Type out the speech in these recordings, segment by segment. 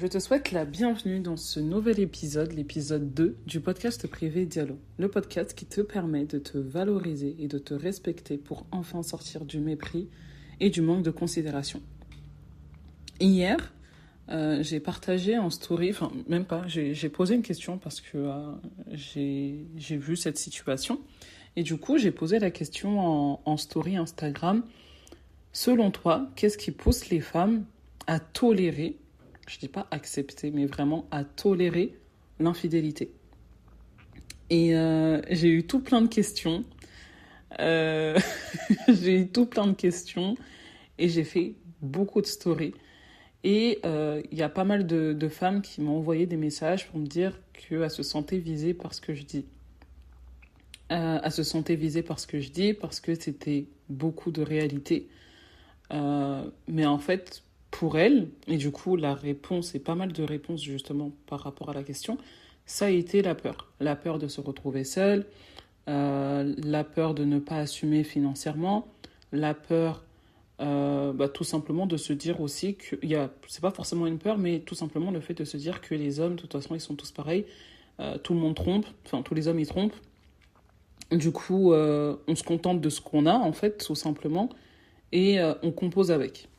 Je te souhaite la bienvenue dans ce nouvel épisode, l'épisode 2 du podcast privé Diallo. Le podcast qui te permet de te valoriser et de te respecter pour enfin sortir du mépris et du manque de considération. Hier, j'ai partagé en story, enfin même pas, j'ai posé une question parce que j'ai vu cette situation. Et du coup, j'ai posé la question en story Instagram. Selon toi, qu'est-ce qui pousse les femmes à tolérer, je dis pas accepter, mais vraiment à tolérer l'infidélité? Et j'ai eu tout plein de questions. J'ai eu tout plein de questions et j'ai fait beaucoup de stories. Et il y a pas mal de femmes qui m'ont envoyé des messages pour me dire qu'elles se sentaient visées par ce que je dis. Elles se sentaient visées par ce que je dis, parce que c'était beaucoup de réalité. Mais en fait, pour elles, et du coup la réponse, et pas mal de réponses justement par rapport à la question, ça a été la peur. La peur de se retrouver seule, la peur de ne pas assumer financièrement, la peur tout simplement de se dire aussi que c'est pas forcément une peur, mais tout simplement le fait de se dire que les hommes, de toute façon, ils sont tous pareils, tout le monde trompe, enfin tous les hommes ils trompent. Du coup, on se contente de ce qu'on a en fait, tout simplement, et on compose avec.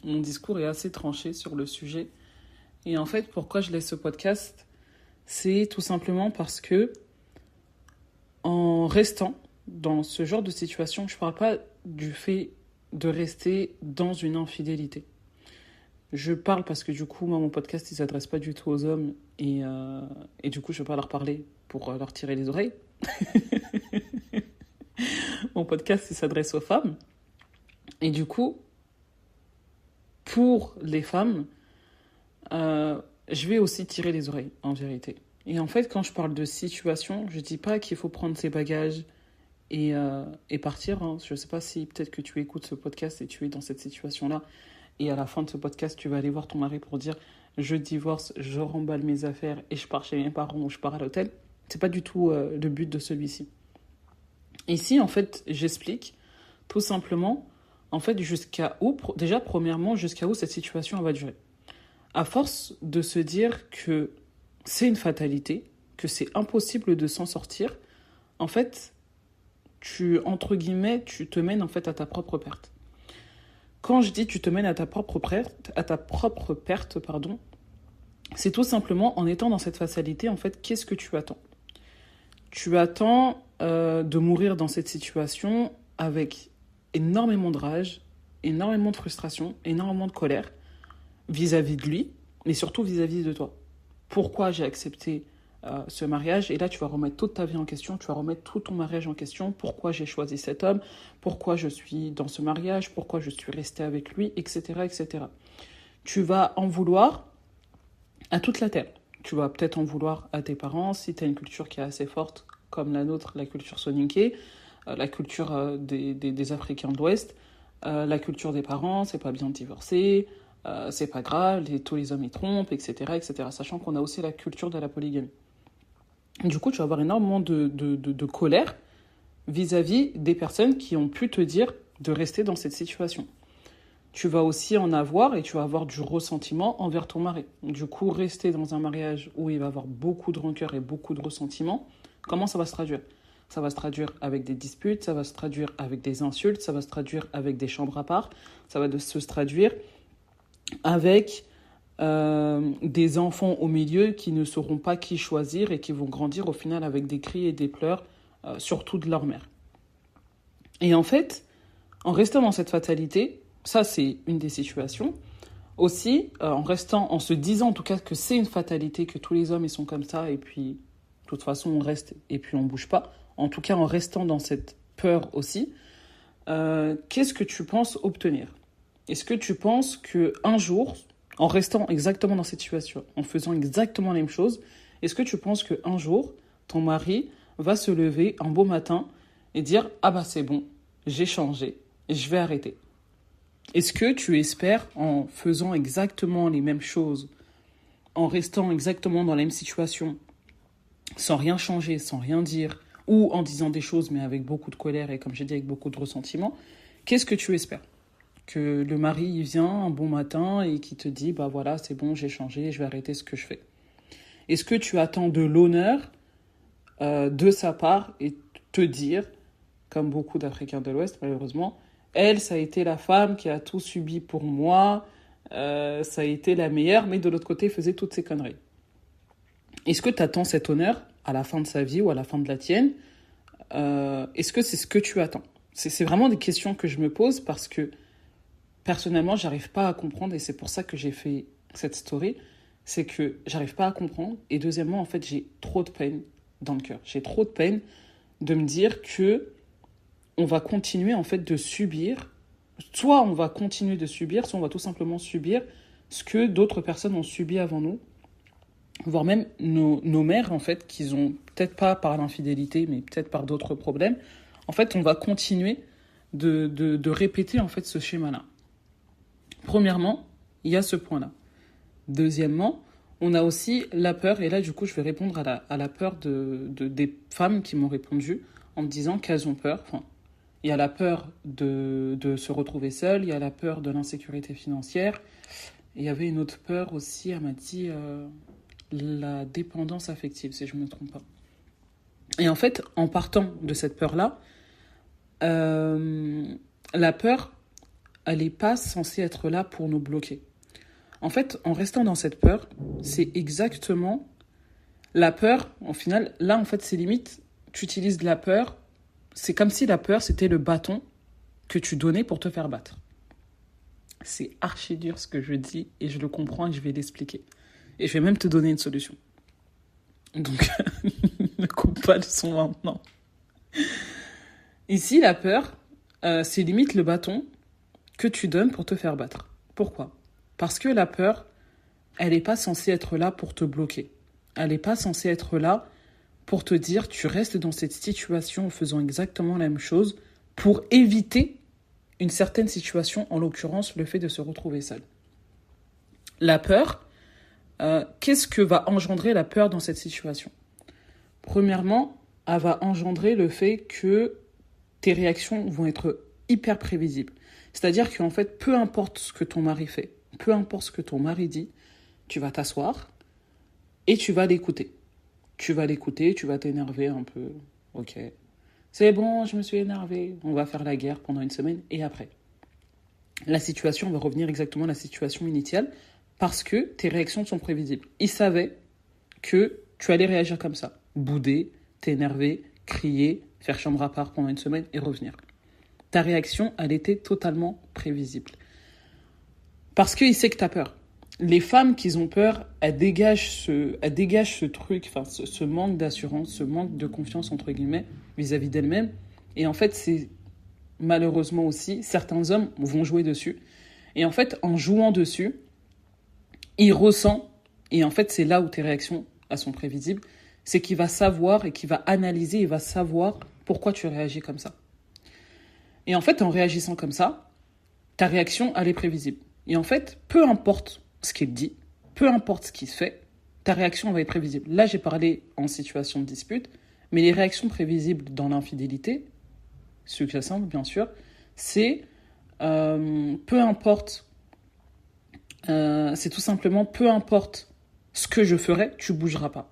Mon discours est assez tranché sur le sujet. Et en fait, pourquoi je laisse ce podcast, c'est tout simplement parce que en restant dans ce genre de situation, je ne parle pas du fait de rester dans une infidélité. Je parle parce que du coup, moi, mon podcast, il ne s'adresse pas du tout aux hommes et du coup, je ne vais pas leur parler pour leur tirer les oreilles. Mon podcast, il s'adresse aux femmes. Et du coup, pour les femmes, je vais aussi tirer les oreilles, en vérité. Et en fait, quand je parle de situation, je dis pas qu'il faut prendre ses bagages et partir. Hein. Je sais pas si peut-être que tu écoutes ce podcast et tu es dans cette situation-là. Et à la fin de ce podcast, tu vas aller voir ton mari pour dire « Je divorce, je remballe mes affaires et je pars chez mes parents ou je pars à l'hôtel ». C'est pas du tout le but de celui-ci. Ici, en fait, j'explique tout simplement, en fait, jusqu'à où, déjà, premièrement, jusqu'à où cette situation va durer. À force de se dire que c'est une fatalité, que c'est impossible de s'en sortir, en fait, entre guillemets, tu te mènes en fait à ta propre perte. Quand je dis tu te mènes à ta propre perte, c'est tout simplement en étant dans cette fatalité, en fait, qu'est-ce que tu attends? Tu attends de mourir dans cette situation avec énormément de rage, énormément de frustration, énormément de colère vis-à-vis de lui, mais surtout vis-à-vis de toi. Pourquoi j'ai accepté ce mariage? Et là, tu vas remettre toute ta vie en question, tu vas remettre tout ton mariage en question. Pourquoi j'ai choisi cet homme? Pourquoi je suis dans ce mariage? Pourquoi je suis restée avec lui? Etc., etc. Tu vas en vouloir à toute la terre. Tu vas peut-être en vouloir à tes parents, si tu as une culture qui est assez forte, comme la nôtre, la culture soninké, la culture des Africains de l'Ouest, la culture des parents, c'est pas bien de divorcer, c'est pas grave, tous les hommes y trompent, etc., etc. Sachant qu'on a aussi la culture de la polygamie. Du coup, tu vas avoir énormément de colère vis-à-vis des personnes qui ont pu te dire de rester dans cette situation. Tu vas aussi en avoir et tu vas avoir du ressentiment envers ton mari. Du coup, rester dans un mariage où il va y avoir beaucoup de rancœur et beaucoup de ressentiment, comment ça va se traduire? Ça va se traduire avec des disputes, ça va se traduire avec des insultes, ça va se traduire avec des chambres à part, ça va se traduire avec des enfants au milieu qui ne sauront pas qui choisir et qui vont grandir au final avec des cris et des pleurs, surtout de leur mère. Et en fait, en restant dans cette fatalité, ça c'est une des situations, aussi en se disant en tout cas que c'est une fatalité, que tous les hommes ils sont comme ça et puis de toute façon on reste et puis on bouge pas, en tout cas en restant dans cette peur aussi, qu'est-ce que tu penses obtenir? Est-ce que tu penses qu'un jour, en restant exactement dans cette situation, en faisant exactement la même chose, est-ce que tu penses qu'un jour, ton mari va se lever un beau matin et dire « Ah bah c'est bon, j'ai changé, je vais arrêter ». Est-ce que tu espères, en faisant exactement les mêmes choses, en restant exactement dans la même situation, sans rien changer, sans rien dire, ou en disant des choses mais avec beaucoup de colère et comme j'ai dit avec beaucoup de ressentiment, qu'est-ce que tu espères? que le mari il vient un bon matin et qui te dit bah voilà, c'est bon, j'ai changé, je vais arrêter ce que je fais. Est-ce que tu attends de l'honneur de sa part et te dire, comme beaucoup d'Africains de l'Ouest malheureusement, elle, ça a été la femme qui a tout subi pour moi, ça a été la meilleure, mais de l'autre côté, faisait toutes ces conneries. Est-ce que tu attends cet honneur à la fin de sa vie ou à la fin de la tienne? Est-ce que c'est ce que tu attends? C'est vraiment des questions que je me pose parce que personnellement, j'arrive pas à comprendre et c'est pour ça que j'ai fait cette story. C'est que j'arrive pas à comprendre. Et deuxièmement, en fait, j'ai trop de peine dans le cœur. J'ai trop de peine de me dire que on va continuer en fait de subir. Soit on va continuer de subir, soit on va tout simplement subir ce que d'autres personnes ont subi avant nous. Voire même nos mères, en fait, qu'ils ont peut-être pas par l'infidélité, mais peut-être par d'autres problèmes. En fait, on va continuer de répéter en fait ce schéma-là. Premièrement, il y a ce point-là. Deuxièmement, on a aussi la peur, et là du coup je vais répondre à la peur des femmes qui m'ont répondu en me disant qu'elles ont peur. Enfin, il y a la peur de se retrouver seule, il y a la peur de l'insécurité financière, et il y avait une autre peur aussi, elle m'a dit la dépendance affective, si je ne me trompe pas. Et en fait, en partant de cette peur-là, la peur, elle n'est pas censée être là pour nous bloquer. En fait, en restant dans cette peur, c'est exactement la peur, au final, là, en fait, c'est limite, tu utilises de la peur, c'est comme si la peur, c'était le bâton que tu donnais pour te faire battre. C'est archi dur ce que je dis, et je le comprends, et je vais l'expliquer. Et je vais même te donner une solution. Donc, ne coupe pas le son maintenant. Ici, la peur, c'est limite le bâton que tu donnes pour te faire battre. Pourquoi ? Parce que la peur, elle n'est pas censée être là pour te bloquer. Elle n'est pas censée être là pour te dire tu restes dans cette situation en faisant exactement la même chose pour éviter une certaine situation, en l'occurrence le fait de se retrouver seul. La peur, qu'est-ce que va engendrer la peur dans cette situation ? Premièrement, elle va engendrer le fait que tes réactions vont être hyper prévisibles. C'est-à-dire qu'en fait, peu importe ce que ton mari fait, peu importe ce que ton mari dit, tu vas t'asseoir et tu vas l'écouter. Tu vas l'écouter, tu vas t'énerver un peu. Ok, c'est bon, je me suis énervé. On va faire la guerre pendant une semaine et après. La situation va revenir exactement à la situation initiale parce que tes réactions sont prévisibles. Il savait que tu allais réagir comme ça. Bouder, t'énerver, crier, faire chambre à part pendant une semaine et revenir. Ta réaction, elle était totalement prévisible. Parce qu'il sait que tu as peur. Les femmes qui ont peur, elles dégagent ce truc, enfin ce manque d'assurance, ce manque de confiance, entre guillemets, vis-à-vis d'elles-mêmes. Et en fait, c'est malheureusement aussi, certains hommes vont jouer dessus. Et en fait, en jouant dessus, il ressent, et en fait, c'est là où tes réactions elles sont prévisibles, c'est qu'il va savoir et qu'il va analyser, il va savoir pourquoi tu réagis comme ça. Et en fait, en réagissant comme ça, ta réaction, elle est prévisible. Et en fait, peu importe ce qu'il dit, peu importe ce qu'il fait, ta réaction va être prévisible. Là, j'ai parlé en situation de dispute, mais les réactions prévisibles dans l'infidélité, sous-jacentes, bien sûr, c'est peu importe, c'est tout simplement peu importe ce que je ferai, tu bougeras pas.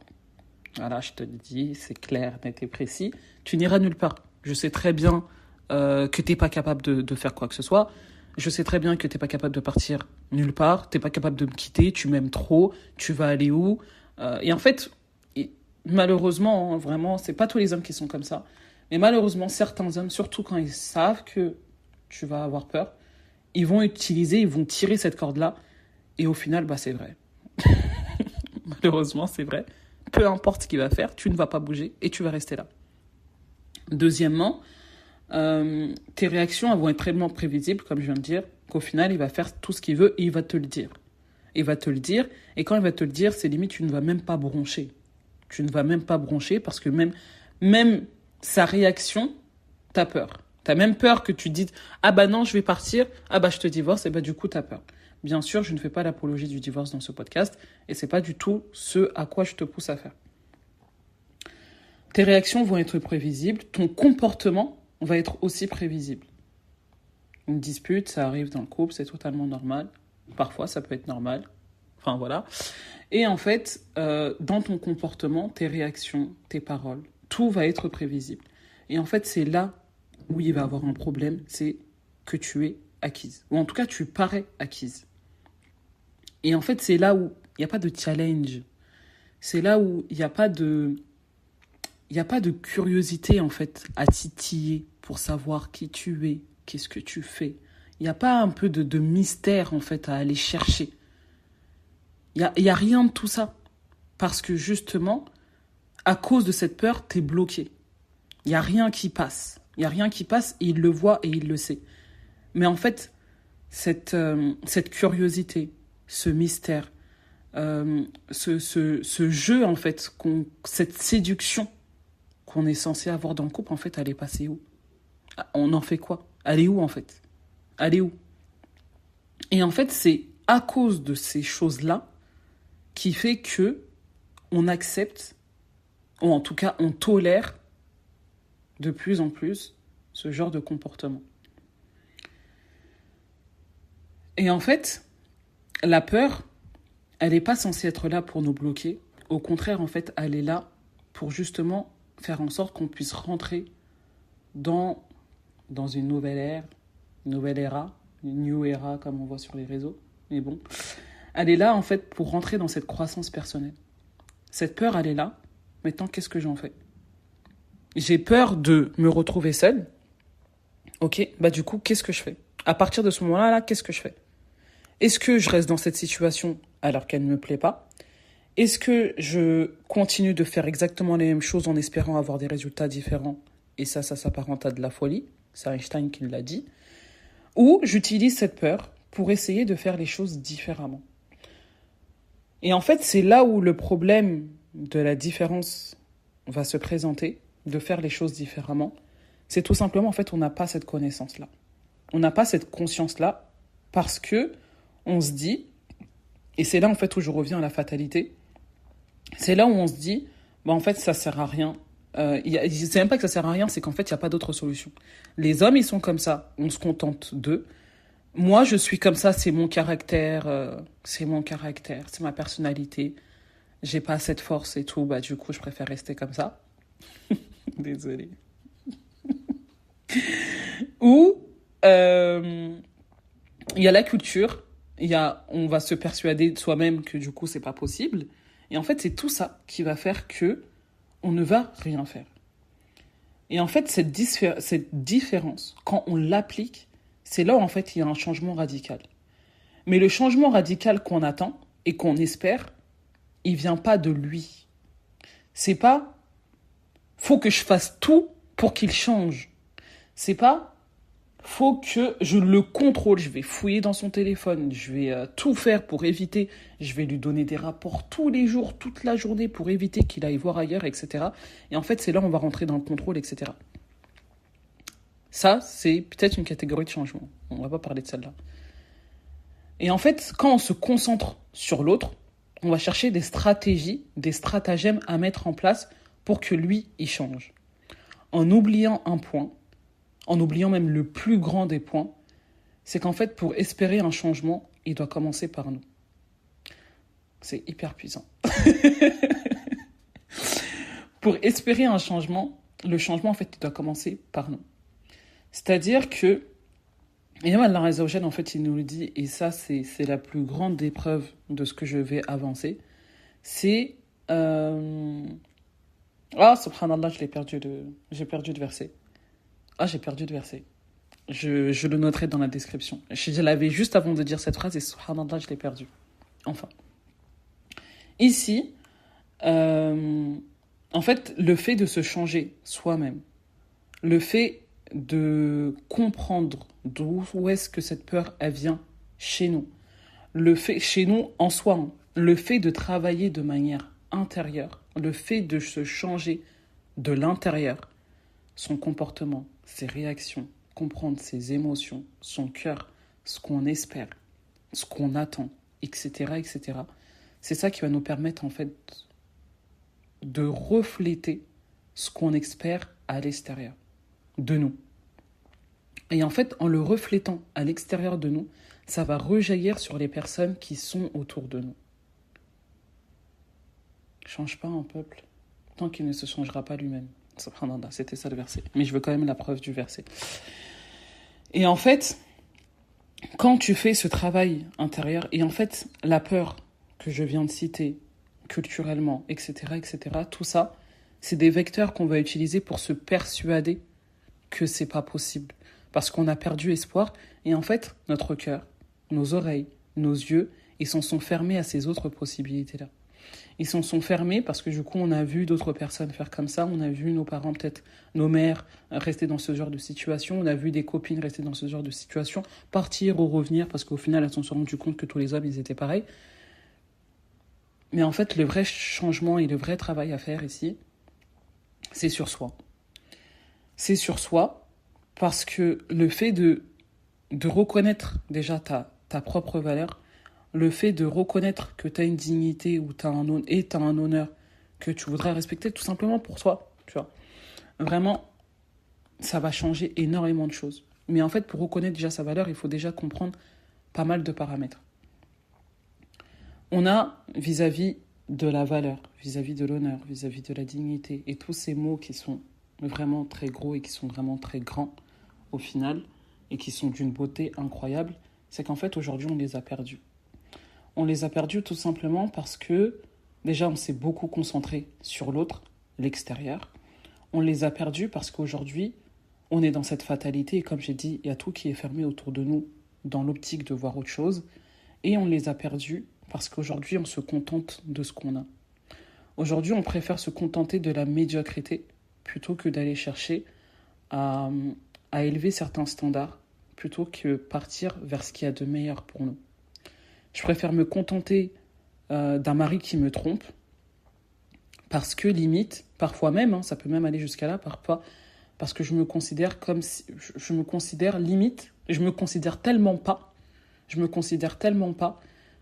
Voilà, je te le dis, c'est clair, net et précis. Tu n'iras nulle part. Je sais très bien que t'es pas capable de faire quoi que ce soit. Je sais très bien que t'es pas capable de partir nulle part. T'es pas capable de me quitter. Tu m'aimes trop. Tu vas aller où ? Et en fait, malheureusement, hein, vraiment, c'est pas tous les hommes qui sont comme ça. Mais malheureusement, certains hommes, surtout quand ils savent que tu vas avoir peur, ils vont tirer cette corde-là. Et au final, bah, c'est vrai. Malheureusement, c'est vrai. Peu importe ce qu'il va faire, tu ne vas pas bouger et tu vas rester là. Deuxièmement, tes réactions elles vont être tellement prévisibles, comme je viens de dire, qu'au final, il va faire tout ce qu'il veut et il va te le dire. Il va te le dire, et quand il va te le dire, c'est limite, tu ne vas même pas broncher. Tu ne vas même pas broncher parce que même sa réaction, t'as peur. T'as même peur que tu dises « Ah bah non, je vais partir, ah bah je te divorce », et bah du coup, t'as peur. Bien sûr, je ne fais pas l'apologie du divorce dans ce podcast, et c'est pas du tout ce à quoi je te pousse à faire. Tes réactions vont être prévisibles, ton comportement va être aussi prévisible. Une dispute, ça arrive dans le couple, c'est totalement normal. Parfois, ça peut être normal. Enfin, voilà. Et en fait, dans ton comportement, tes réactions, tes paroles, tout va être prévisible. Et en fait, c'est là où il va y avoir un problème, c'est que tu es acquise. Ou en tout cas, tu parais acquise. Et en fait, c'est là où il n'y a pas de challenge. C'est là où il n'y a pas de... Il n'y a pas de curiosité, en fait, à titiller pour savoir qui tu es, qu'est-ce que tu fais. Il n'y a pas un peu de mystère, en fait, à aller chercher. Il y a rien de tout ça. Parce que, justement, à cause de cette peur, tu es bloqué. Il n'y a rien qui passe. Il n'y a rien qui passe et il le voit et il le sait. Mais en fait, cette curiosité, ce mystère, ce jeu, en fait, cette séduction qu'on est censé avoir dans le couple, en fait, elle est passée où? On en fait quoi? Elle est où, en fait? Elle est où? Et en fait, c'est à cause de ces choses-là qui fait que on accepte, ou en tout cas, on tolère de plus en plus ce genre de comportement. Et en fait, la peur, elle n'est pas censée être là pour nous bloquer. Au contraire, en fait, elle est là pour justement faire en sorte qu'on puisse rentrer dans une nouvelle ère, une nouvelle era, une new era comme on voit sur les réseaux. Mais bon, elle est là en fait pour rentrer dans cette croissance personnelle. Cette peur, elle est là. Maintenant, qu'est-ce que j'en fais? J'ai peur de me retrouver seule. Ok, bah du coup, qu'est-ce que je fais? À partir de ce moment-là, qu'est-ce que je fais? Est-ce que je reste dans cette situation alors qu'elle ne me plaît pas? Est-ce que je continue de faire exactement les mêmes choses en espérant avoir des résultats différents? Et ça s'apparente à de la folie. C'est Einstein qui l'a dit. Ou j'utilise cette peur pour essayer de faire les choses différemment. Et en fait, c'est là où le problème de la différence va se présenter, de faire les choses différemment. C'est tout simplement, en fait, on n'a pas cette connaissance-là. On n'a pas cette conscience-là parce que on se dit, et c'est là, en fait, où je reviens à la fatalité, c'est là où on se dit, bah, en fait, ça sert à rien. C'est même pas que ça sert à rien, c'est qu'en fait, il n'y a pas d'autre solution. Les hommes, ils sont comme ça, on se contente d'eux. Moi, je suis comme ça, c'est mon caractère, c'est ma personnalité. J'ai pas cette force et tout, bah du coup, je préfère rester comme ça. Désolée. Ou il y a la culture, on va se persuader de soi-même que du coup, c'est pas possible. Et en fait, c'est tout ça qui va faire que on ne va rien faire. Et en fait, cette différence, quand on l'applique, c'est là où en fait il y a un changement radical. Mais le changement radical qu'on attend et qu'on espère, il vient pas de lui. C'est pas faut que je fasse tout pour qu'il change. C'est pas faut que je le contrôle. Je vais fouiller dans son téléphone, je vais tout faire pour éviter. Je vais lui donner des rapports tous les jours, toute la journée pour éviter qu'il aille voir ailleurs, etc. Et en fait, c'est là où on va rentrer dans le contrôle, etc. Ça, c'est peut-être une catégorie de changement. On va pas parler de celle-là. Et en fait, quand on se concentre sur l'autre, on va chercher des stratégies, des stratagèmes à mettre en place pour que lui, il change. En oubliant un point, en oubliant même le plus grand des points, c'est qu'en fait, pour espérer un changement, il doit commencer par nous. C'est hyper puissant. Pour espérer un changement, le changement, en fait, il doit commencer par nous. C'est-à-dire que, et Allah Azza wa Jal, en fait, il nous le dit, et ça, c'est la plus grande épreuve de ce que je vais avancer, c'est... Ah, subhanallah, j'ai perdu de verset. Ah, j'ai perdu de verset. Je le noterai dans la description. Je l'avais juste avant de dire cette phrase et subhanallah, je l'ai perdu. Enfin. Ici, en fait, le fait de se changer soi-même, le fait de comprendre d'où est-ce que cette peur, elle vient chez nous, le fait, chez nous en soi, hein, le fait de travailler de manière intérieure, le fait de se changer de l'intérieur, son comportement, ses réactions, comprendre ses émotions, son cœur, ce qu'on espère, ce qu'on attend, etc., etc. C'est ça qui va nous permettre en fait de refléter ce qu'on espère à l'extérieur de nous. Et en fait, en le reflétant à l'extérieur de nous, ça va rejaillir sur les personnes qui sont autour de nous. Change pas un peuple tant qu'il ne se changera pas lui-même. Subhanallah, c'était ça le verset. Mais je veux quand même la preuve du verset. Et en fait, quand tu fais ce travail intérieur, et en fait, la peur que je viens de citer, culturellement, etc., tout ça, c'est des vecteurs qu'on va utiliser pour se persuader que c'est pas possible. Parce qu'on a perdu espoir, et en fait, notre cœur, nos oreilles, nos yeux, ils s'en sont fermés à ces autres possibilités-là. Ils s'en sont fermés parce que du coup, on a vu d'autres personnes faire comme ça, on a vu nos parents, peut-être nos mères, rester dans ce genre de situation, on a vu des copines rester dans ce genre de situation, partir ou revenir, parce qu'au final, elles se sont rendues compte que tous les hommes, ils étaient pareils. Mais en fait, le vrai changement et le vrai travail à faire ici, c'est sur soi. C'est sur soi parce que le fait de reconnaître déjà ta propre valeur, le fait de reconnaître que tu as une dignité ou tu as un honneur que tu voudrais respecter tout simplement pour toi, tu vois. Vraiment, ça va changer énormément de choses. Mais en fait, pour reconnaître déjà sa valeur, il faut déjà comprendre pas mal de paramètres. On a vis-à-vis de la valeur, vis-à-vis de l'honneur, vis-à-vis de la dignité, et tous ces mots qui sont vraiment très gros et qui sont vraiment très grands au final, et qui sont d'une beauté incroyable, c'est qu'en fait aujourd'hui on les a perdus. On les a perdus tout simplement parce que déjà on s'est beaucoup concentré sur l'autre, l'extérieur. On les a perdus parce qu'aujourd'hui on est dans cette fatalité, et comme j'ai dit, il y a tout qui est fermé autour de nous dans l'optique de voir autre chose, et on les a perdus parce qu'aujourd'hui, on se contente de ce qu'on a. Aujourd'hui, on préfère se contenter de la médiocrité plutôt que d'aller chercher à, à élever certains standards, plutôt que partir vers ce qu'il y a de meilleur pour nous. Je préfère me contenter d'un mari qui me trompe, parce que limite, parfois même, ça peut même aller jusqu'à là, parfois, parce que je me considère comme si, je me considère limite, je me considère tellement pas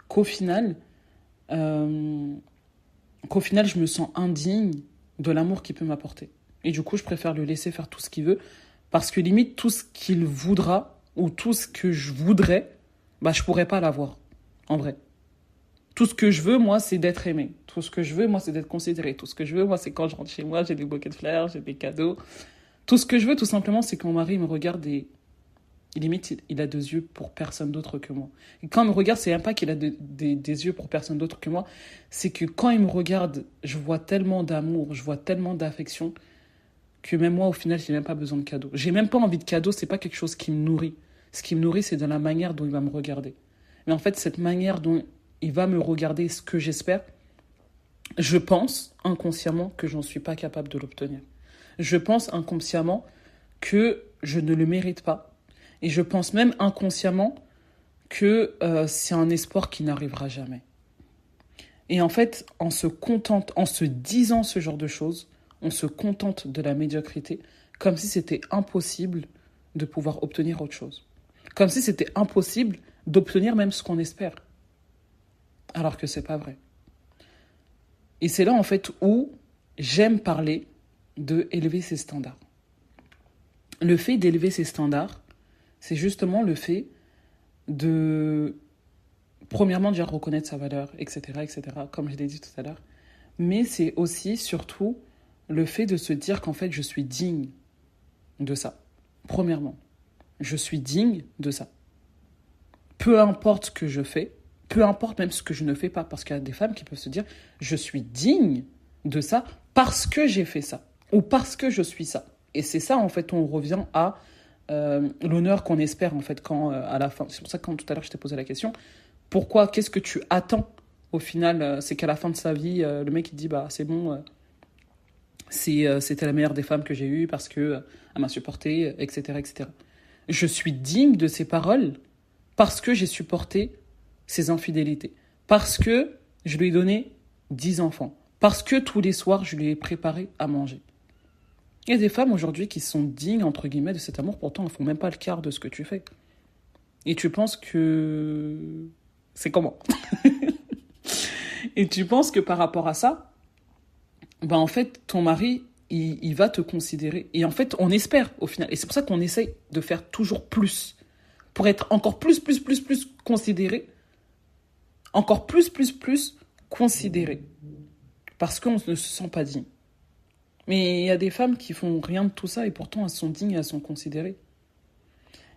qu'au final, je me sens indigne de l'amour qu'il peut m'apporter. Et du coup, je préfère le laisser faire tout ce qu'il veut, parce que limite, tout ce qu'il voudra, ou tout ce que je voudrais, je pourrais pas l'avoir, en vrai. Tout ce que je veux, moi, c'est d'être aimé. Tout ce que je veux, moi, c'est d'être considéré. Tout ce que je veux, moi, c'est quand je rentre chez moi, j'ai des bouquets de fleurs, j'ai des cadeaux. Tout ce que je veux, tout simplement, c'est que mon mari me regarde et limite, il a deux yeux pour personne d'autre que moi. Et quand il me regarde, c'est même pas qu'il a des yeux pour personne d'autre que moi. C'est que quand il me regarde, je vois tellement d'amour, je vois tellement d'affection, que même moi, au final, j'ai même pas besoin de cadeaux. J'ai même pas envie de cadeaux, c'est pas quelque chose qui me nourrit. Ce qui me nourrit, c'est de la manière dont il va me regarder. Mais en fait, cette manière dont il va me regarder, ce que j'espère, je pense inconsciemment que j'en suis pas capable de l'obtenir. Je pense inconsciemment que je ne le mérite pas. Et je pense même inconsciemment que c'est un espoir qui n'arrivera jamais. Et en fait, en se disant ce genre de choses, on se contente de la médiocrité, comme si c'était impossible de pouvoir obtenir autre chose. Comme si c'était impossible d'obtenir même ce qu'on espère. Alors que c'est pas vrai. Et c'est là, en fait, où j'aime parler de élever ses standards. Le fait d'élever ses standards, c'est justement le fait de, premièrement, déjà reconnaître sa valeur, etc., comme je l'ai dit tout à l'heure. Mais c'est aussi, surtout, le fait de se dire qu'en fait, je suis digne de ça. Premièrement, je suis digne de ça. Peu importe ce que je fais, peu importe même ce que je ne fais pas, parce qu'il y a des femmes qui peuvent se dire, je suis digne de ça parce que j'ai fait ça, ou parce que je suis ça. Et c'est ça, en fait, on revient à l'honneur qu'on espère, en fait, quand à la fin. C'est pour ça que quand tout à l'heure, je t'ai posé la question, pourquoi, qu'est-ce que tu attends au final, c'est qu'à la fin de sa vie, le mec, il dit, c'est bon, c'était la meilleure des femmes que j'ai eues parce que elle m'a supporté, etc. Je suis digne de ces paroles parce que j'ai supporté ses infidélités, parce que je lui ai donné 10 enfants, parce que tous les soirs, je lui ai préparé à manger. Il y a des femmes aujourd'hui qui sont dignes, entre guillemets, de cet amour, pourtant elles ne font même pas le quart de ce que tu fais. Et tu penses que... C'est comment? Et tu penses que par rapport à ça, en fait, ton mari, il va te considérer. Et en fait, on espère au final. Et c'est pour ça qu'on essaye de faire toujours plus. Pour être encore plus considéré. Encore plus considéré. Parce qu'on ne se sent pas digne. Mais il y a des femmes qui font rien de tout ça et pourtant elles sont dignes et elles sont considérées.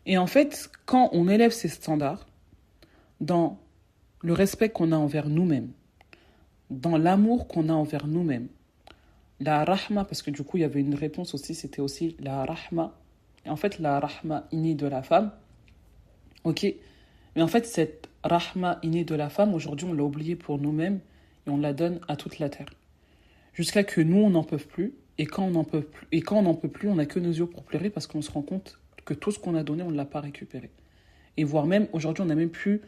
Et en fait, quand on élève ces standards, dans le respect qu'on a envers nous-mêmes, dans l'amour qu'on a envers nous-mêmes, la rahma, parce que du coup il y avait une réponse aussi, c'était aussi la rahma. Et en fait, la rahma innée de la femme, ok, mais en fait cette rahma innée de la femme, aujourd'hui on l'a oubliée pour nous-mêmes et on la donne à toute la terre. Jusqu'à que nous, on n'en peut plus. Et quand on n'en peut plus, on n'a que nos yeux pour pleurer parce qu'on se rend compte que tout ce qu'on a donné, on ne l'a pas récupéré. Et voire même, aujourd'hui, on n'a même plus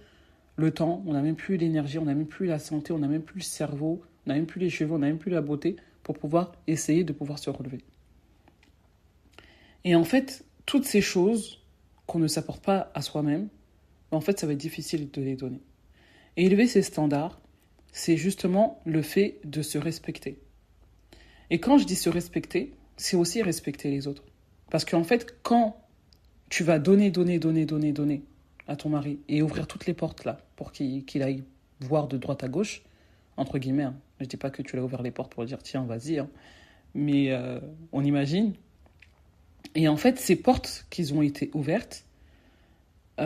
le temps, on n'a même plus l'énergie, on n'a même plus la santé, on n'a même plus le cerveau, on n'a même plus les cheveux, on n'a même plus la beauté pour pouvoir essayer de pouvoir se relever. Et en fait, toutes ces choses qu'on ne s'apporte pas à soi-même, en fait, ça va être difficile de les donner. Et élever ces standards, c'est justement le fait de se respecter. Et quand je dis se respecter, c'est aussi respecter les autres. Parce qu'en fait, quand tu vas donner à ton mari et ouvrir toutes les portes là pour qu'il aille voir de droite à gauche, entre guillemets, hein. Je ne dis pas que tu l'as ouvert les portes pour dire tiens, vas-y, hein. Mais on imagine. Et en fait, ces portes qui ont été ouvertes, lui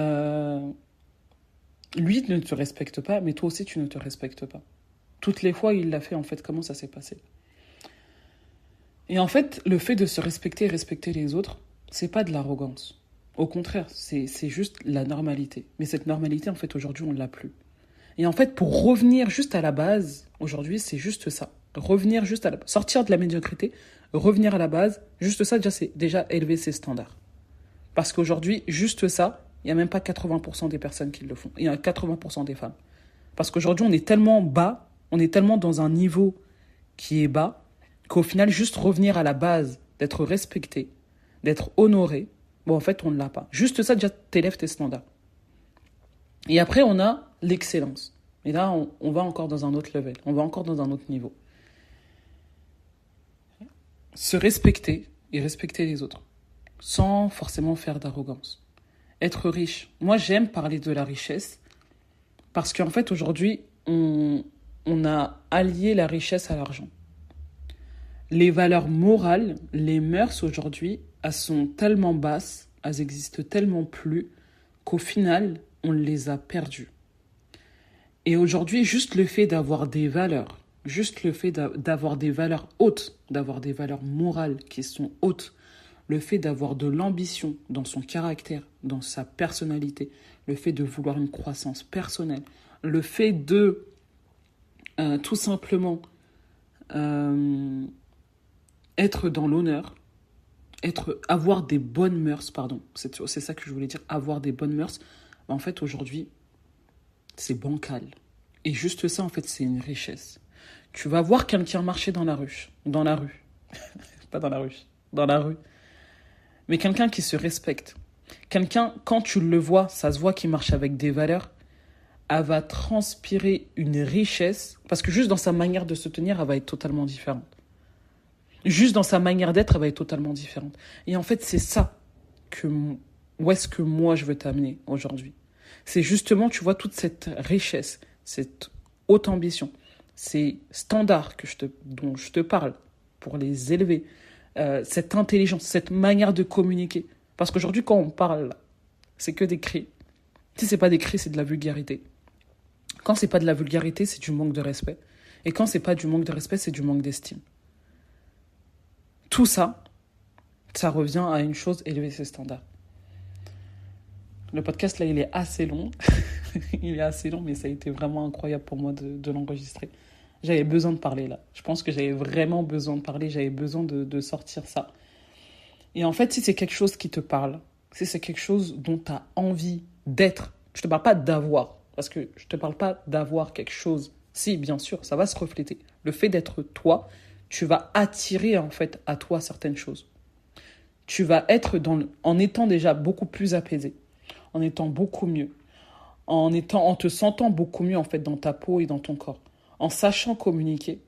ne te respecte pas, mais toi aussi tu ne te respectes pas. Toutes les fois il l'a fait, en fait, comment ça s'est passé ? Et en fait, le fait de se respecter et respecter les autres, c'est pas de l'arrogance. Au contraire, c'est juste la normalité. Mais cette normalité, en fait, aujourd'hui, on ne l'a plus. Et en fait, pour revenir juste à la base, aujourd'hui, c'est juste ça. Revenir juste à la base. Sortir de la médiocrité, revenir à la base, juste ça, déjà, c'est déjà élever ses standards. Parce qu'aujourd'hui, juste ça, il n'y a même pas 80% des personnes qui le font. Il y a 80% des femmes. Parce qu'aujourd'hui, on est tellement bas, on est tellement dans un niveau qui est bas, qu'au final, juste revenir à la base, d'être respecté, d'être honoré, bon, en fait, on ne l'a pas. Juste ça, déjà, t'élèves tes standards. Et après, on a l'excellence. Et là, on va encore dans un autre level, on va encore dans un autre niveau. Se respecter et respecter les autres, sans forcément faire d'arrogance. Être riche. Moi, j'aime parler de la richesse, parce qu'en fait, aujourd'hui, on a allié la richesse à l'argent. Les valeurs morales, les mœurs aujourd'hui, elles sont tellement basses, elles existent tellement plus, qu'au final, on les a perdues. Et aujourd'hui, juste le fait d'avoir des valeurs, juste le fait d'avoir des valeurs hautes, d'avoir des valeurs morales qui sont hautes, le fait d'avoir de l'ambition dans son caractère, dans sa personnalité, le fait de vouloir une croissance personnelle, le fait de tout simplement être dans l'honneur, avoir des bonnes mœurs, pardon, c'est ça que je voulais dire, avoir des bonnes mœurs, en fait aujourd'hui, c'est bancal. Et juste ça, en fait, c'est une richesse. Tu vas voir quelqu'un marcher dans la rue, pas dans la rue, dans la rue, mais quelqu'un qui se respecte, quelqu'un, quand tu le vois, ça se voit qu'il marche avec des valeurs, elle va transpirer une richesse, parce que juste dans sa manière de se tenir, elle va être totalement différente. Juste dans sa manière d'être, elle va être totalement différente. Et en fait, c'est ça où est-ce que moi je veux t'amener aujourd'hui. C'est justement, tu vois, toute cette richesse, cette haute ambition, ces standards dont je te parle pour les élever, cette intelligence, cette manière de communiquer. Parce qu'aujourd'hui, quand on parle, c'est que des cris. Si c'est pas des cris, c'est de la vulgarité. Quand c'est pas de la vulgarité, c'est du manque de respect. Et quand c'est pas du manque de respect, c'est du manque d'estime. Tout ça, ça revient à une chose, élever ses standards. Le podcast, là, il est assez long. Il est assez long, mais ça a été vraiment incroyable pour moi de l'enregistrer. J'avais besoin de parler, là. Je pense que j'avais vraiment besoin de parler. J'avais besoin de sortir ça. Et en fait, si c'est quelque chose qui te parle, si c'est quelque chose dont tu as envie d'être, je ne te parle pas d'avoir, parce que je ne te parle pas d'avoir quelque chose. Si, bien sûr, ça va se refléter. Le fait d'être toi, tu vas attirer, en fait, à toi certaines choses. Tu vas être en étant déjà beaucoup plus apaisé, en étant beaucoup mieux, en te sentant beaucoup mieux en fait dans ta peau et dans ton corps, en sachant communiquer,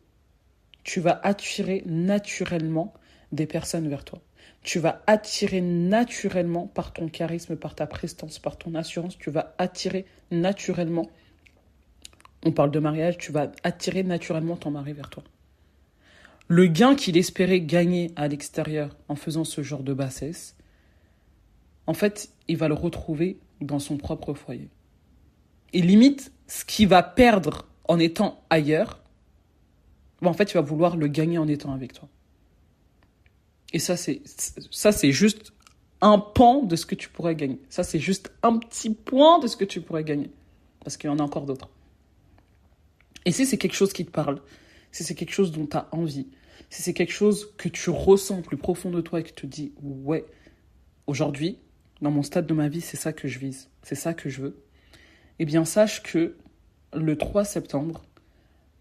tu vas attirer naturellement des personnes vers toi. Tu vas attirer naturellement par ton charisme, par ta prestance, par ton assurance, tu vas attirer naturellement, on parle de mariage, tu vas attirer naturellement ton mari vers toi. Le gain qu'il espérait gagner à l'extérieur en faisant ce genre de bassesse, en fait, il va le retrouver dans son propre foyer. Et limite, ce qu'il va perdre en étant ailleurs, en fait, il va vouloir le gagner en étant avec toi. Et ça, c'est juste un pan de ce que tu pourrais gagner. Ça, c'est juste un petit point de ce que tu pourrais gagner. Parce qu'il y en a encore d'autres. Et si c'est quelque chose qui te parle, si c'est quelque chose dont tu as envie, si c'est quelque chose que tu ressens plus profond de toi et que tu te dis, ouais, aujourd'hui, dans mon stade de ma vie, c'est ça que je vise, c'est ça que je veux, eh bien, sache que le 3 septembre,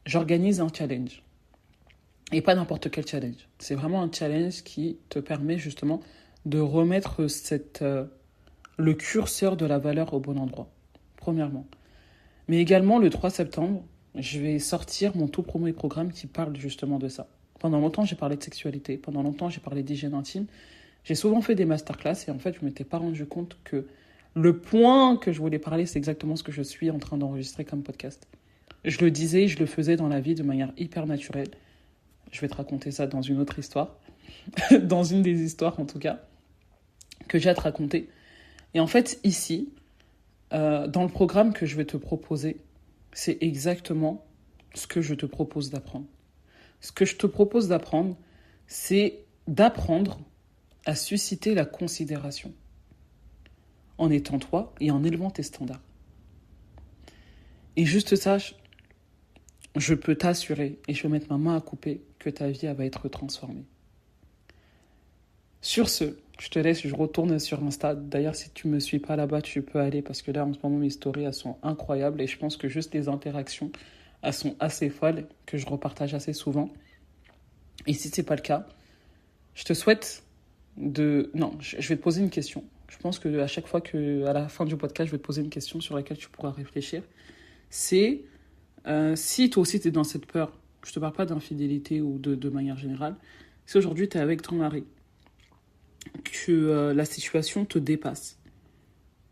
j'organise un challenge. Et pas n'importe quel challenge. C'est vraiment un challenge qui te permet justement de remettre le curseur de la valeur au bon endroit, premièrement. Mais également, le 3 septembre, je vais sortir mon tout premier programme qui parle justement de ça. Pendant longtemps, j'ai parlé de sexualité. Pendant longtemps, j'ai parlé d'hygiène intime. J'ai souvent fait des masterclass et en fait, je ne m'étais pas rendu compte que le point que je voulais parler, c'est exactement ce que je suis en train d'enregistrer comme podcast. Je le disais, je le faisais dans la vie de manière hyper naturelle. Je vais te raconter ça dans une autre histoire. Dans une des histoires, en tout cas, que j'ai à te raconter. Et en fait, ici, dans le programme que je vais te proposer, c'est exactement ce que je te propose d'apprendre. Ce que je te propose d'apprendre, c'est d'apprendre à susciter la considération en étant toi et en élevant tes standards. Et juste ça, je peux t'assurer, et je vais mettre ma main à couper, que ta vie elle va être transformée. Sur ce, je te laisse, je retourne sur Insta. D'ailleurs, si tu ne me suis pas là-bas, tu peux aller, parce que là, en ce moment, mes stories, elles sont incroyables, et je pense que juste les interactions, elles sont assez folles, que je repartage assez souvent. Et si ce n'est pas le cas, je te souhaite de... Non, je vais te poser une question. Je pense qu'à chaque fois à la fin du podcast, je vais te poser une question sur laquelle tu pourras réfléchir. C'est... si toi aussi tu es dans cette peur, je ne te parle pas d'infidélité ou de manière générale, si aujourd'hui tu es avec ton mari, que la situation te dépasse,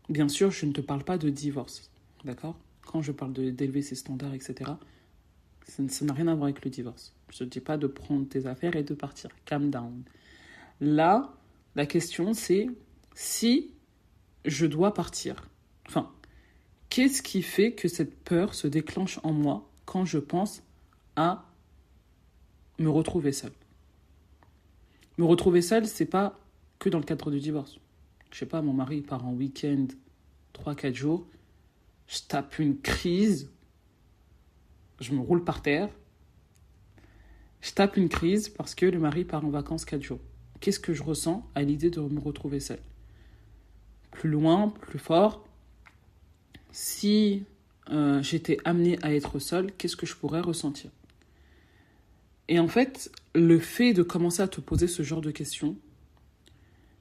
bien sûr je ne te parle pas de divorce, d'accord ? Quand je parle d'élever ses standards, etc., ça n'a rien à voir avec le divorce. Je ne te dis pas de prendre tes affaires et de partir, calm down. Là, la question c'est, si je dois partir, enfin, qu'est-ce qui fait que cette peur se déclenche en moi quand je pense à me retrouver seule ? Me retrouver seule, c'est pas que dans le cadre du divorce. Je sais pas, mon mari part en week-end 3-4 jours, je tape une crise, je me roule par terre, je tape une crise parce que le mari part en vacances 4 jours. Qu'est-ce que je ressens à l'idée de me retrouver seule ? Plus loin, plus fort, si j'étais amenée à être seule, qu'est-ce que je pourrais ressentir ? Et en fait, le fait de commencer à te poser ce genre de questions,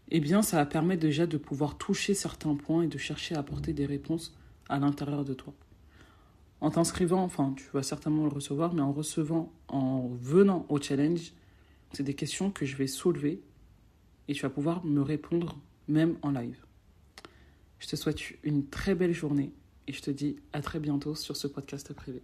eh bien, ça va permettre déjà de pouvoir toucher certains points et de chercher à apporter des réponses à l'intérieur de toi. En t'inscrivant, enfin, tu vas certainement le recevoir, mais en venant au challenge, c'est des questions que je vais soulever et tu vas pouvoir me répondre même en live. Je te souhaite une très belle journée et je te dis à très bientôt sur ce podcast privé.